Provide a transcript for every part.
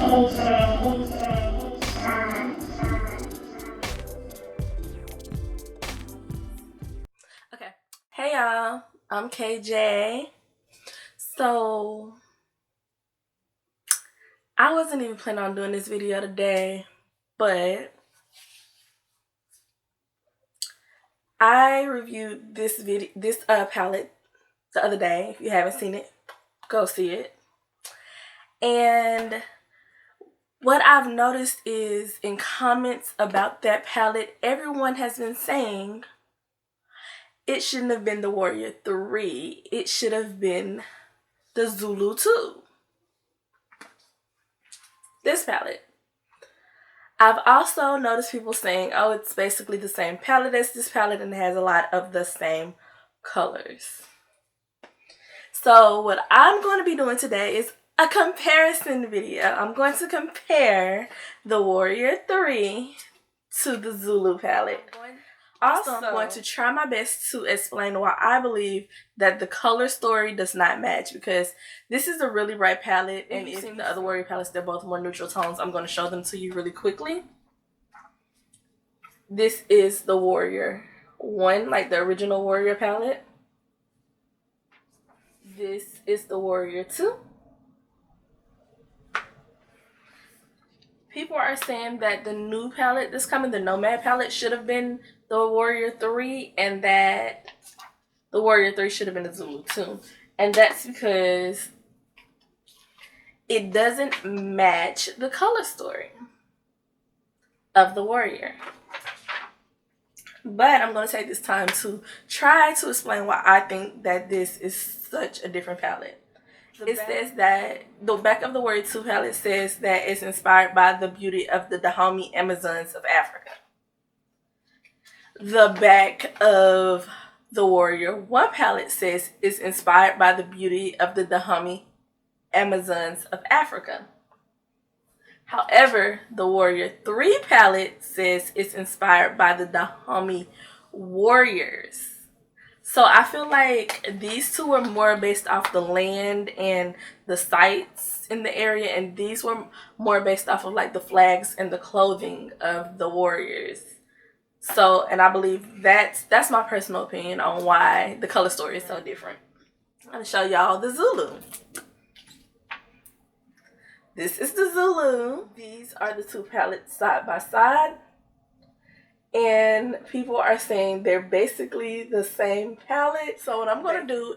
Okay. Hey y'all, I'm KJ. So I wasn't even planning on doing this video today, but I reviewed this palette the other day. If you haven't seen it, go see it. And what I've noticed is in comments about that palette, everyone has been saying it shouldn't have been the Warrior 3. It should have been the Zulu 2. This palette. I've also noticed people saying, oh, it's basically the same palette as this palette and it has a lot of the same colors. So what I'm going to be doing today is a comparison video. I'm going to compare the Warrior 3 to the Zulu palette. Also, I'm going to try my best to explain why I believe that the color story does not match, because this is a really bright palette, and if the other Warrior palettes, they're both more neutral tones. I'm going to show them to you really quickly. This is the Warrior 1, like the original Warrior palette. This is the Warrior 2. People are saying that the new palette that's coming, the Nomad palette, should have been the Warrior 3, and that the Warrior 3 should have been the Zulu 2. And that's because it doesn't match the color story of the Warrior. But I'm going to take this time to try to explain why I think that this is such a different palette. It says that the back of the Warrior 2 palette says that it's inspired by the beauty of the Dahomey Amazons of Africa. The back of the Warrior 1 palette says it's inspired by the beauty of the Dahomey Amazons of Africa. However, the Warrior 3 palette says it's inspired by the Dahomey Warriors. So I feel like these two were more based off the land and the sites in the area, and these were more based off of like the flags and the clothing of the warriors. So, and I believe that's my personal opinion on why the color story is so different. I'm going to show y'all the Zulu. This is the Zulu. These are the two palettes side by side. And people are saying they're basically the same palette. So what I'm going to do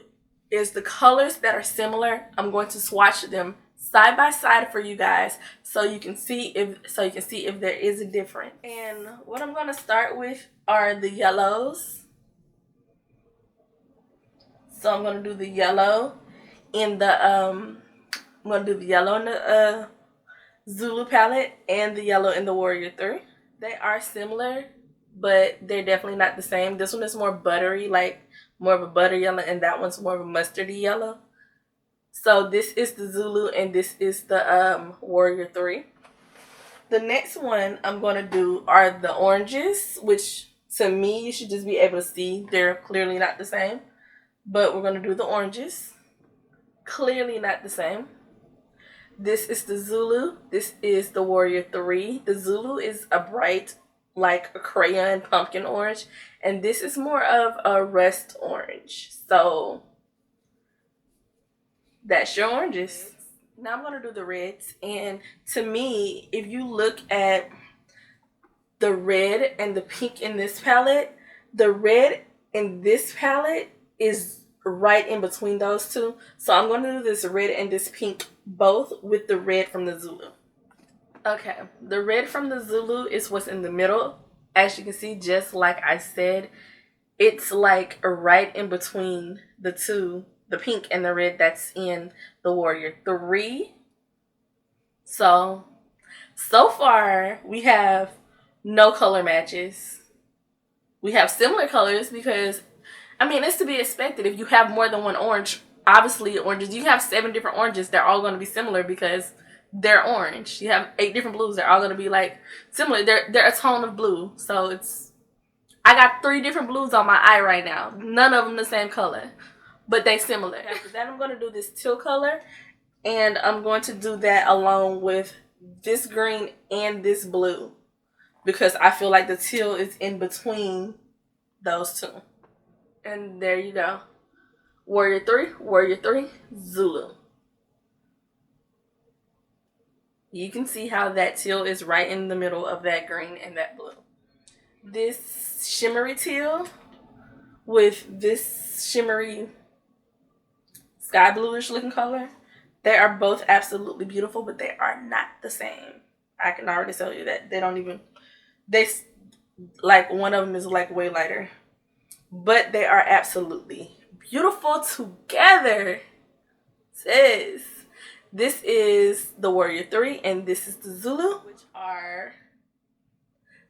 is the colors that are similar, I'm going to swatch them side by side for you guys so you can see if there is a difference. And what I'm going to start with are the yellows. So I'm going to do the yellow in the Zulu palette and the yellow in the Warrior 3. They are similar, but they're definitely not the same. This one is more buttery, like more of a butter yellow, and that one's more of a mustardy yellow. So this is the Zulu and this is the Warrior 3. The next one I'm going to do are the oranges, which to me you should just be able to see. They're clearly not the same. But we're going to do the oranges. Clearly not the same. This is the Zulu. This is the Warrior 3. The Zulu is a bright, like a crayon pumpkin orange. And this is more of a rust orange. So that's your oranges. Now I'm going to do the reds. And to me, if you look at the red and the pink in this palette, the red in this palette is right in between those two. So I'm going to do this red and this pink both with the red from the Zulu. Okay, the red from the Zulu is what's in the middle. As you can see, just like I said, it's like right in between the two, the pink and the red that's in the Warrior 3. So far we have no color matches. We have similar colors because, I mean, it's to be expected. If you have more than one orange, obviously oranges, you have 7 different oranges, they're all going to be similar because they're orange. You have 8 different blues, they're all going to be like similar. They're a tone of blue. So it's, I got 3 different blues on my eye right now. None of them the same color, but they similar. After that, I'm going to do this teal color, and I'm going to do that along with this green and this blue because I feel like the teal is in between those two. And there you go. Warrior 3, Zulu. You can see how that teal is right in the middle of that green and that blue. This shimmery teal with this shimmery sky bluish looking color, they are both absolutely beautiful, but they are not the same. I can already tell you that. Like one of them is like way lighter. But they are absolutely beautiful together. Sis. This is the Warrior 3 and this is the Zulu, which are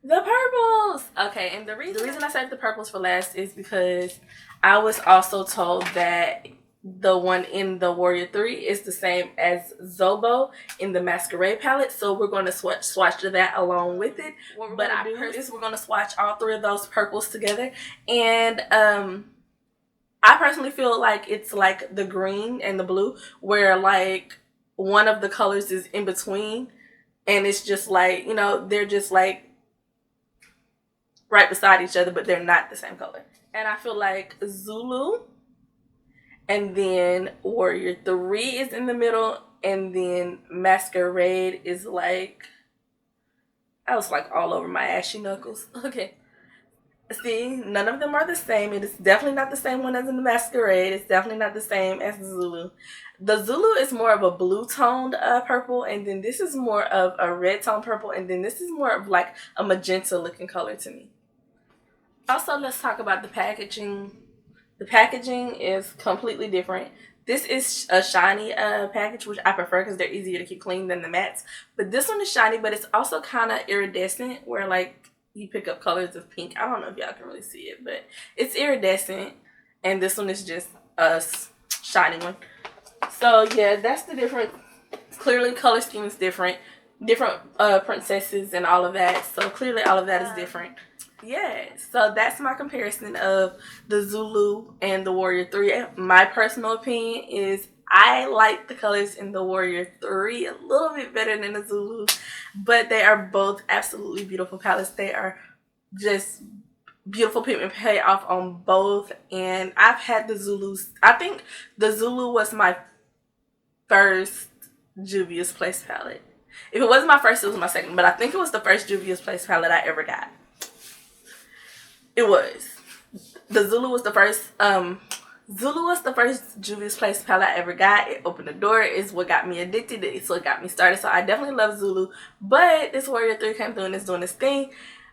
the purples. Okay, and the reason I saved the purples for last is because I was also told that the one in the Warrior 3 is the same as Zobo in the Masquerade palette. So we're going to swatch to that along with it. What we're going to do is we're going to swatch all three of those purples together. And I personally feel like it's like the green and the blue where like one of the colors is in between. And it's just like, you know, they're just like right beside each other, but they're not the same color. And I feel like Zulu and then Warrior 3 is in the middle, and then Masquerade is like, I was like all over my ashy knuckles. Okay. See, none of them are the same. It is definitely not the same one as in the Masquerade. It's definitely not the same as the Zulu. The Zulu is more of a blue toned purple, and then this is more of a red toned purple, and then this is more of like a magenta looking color to me. Also, let's talk about the packaging. The packaging is completely different. This is a shiny package, which I prefer because they're easier to keep clean than the mattes. But this one is shiny, but it's also kind of iridescent, where like you pick up colors of pink. I don't know if y'all can really see it, but it's iridescent. And this one is just a shiny one. So yeah, that's the difference. Clearly, color scheme is different. Different princesses and all of that. So clearly, all of that is different. Yeah, so that's my comparison of the Zulu and the Warrior 3. My personal opinion is I like the colors in the Warrior 3 a little bit better than the Zulu, but they are both absolutely beautiful palettes. They are just beautiful pigment payoff on both, and I've had the Zulus. I think the Zulu was my first Juvia's Place palette. If it wasn't my first, it was my second, but I think it was the first Juvia's Place palette I ever got. It was. The Zulu was the first Juvia's Place palette I ever got. It opened the door. It's what got me addicted. It's what got me started. So I definitely love Zulu. But this Warrior 3 came through and is doing its thing.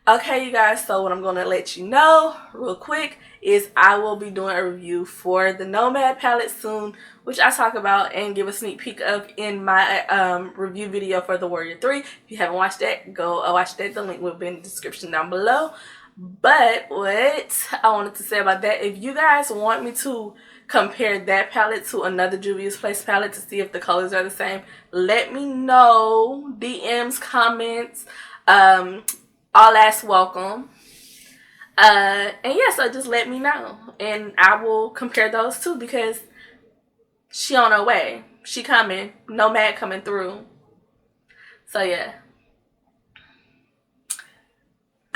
Okay, you guys, so what I'm going to let you know real quick is I will be doing a review for the Nomad palette soon, which I talk about and give a sneak peek of in my review video for the Warrior 3. If you haven't watched that, go watch that. The link will be in the description down below. But what I wanted to say about that, if you guys want me to compare that palette to another Juvia's Place palette to see if the colors are the same, let me know. DMs, comments, all that's welcome. And yeah, so just let me know. And I will compare those two because she on her way. She coming. Nomad coming through. So yeah.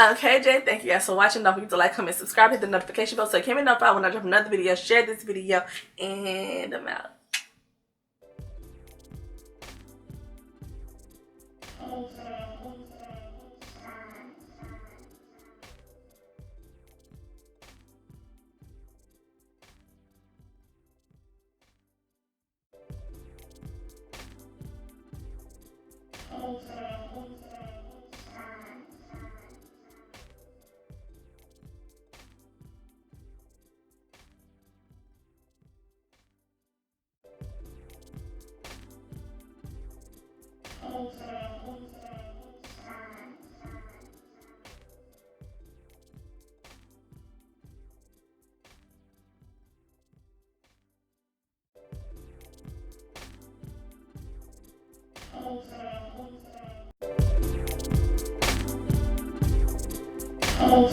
Okay, Jay, thank you guys for watching. Don't forget to like, comment, subscribe, hit the notification bell so you can be notified when I drop another video. Share this video, and I'm out. Oh,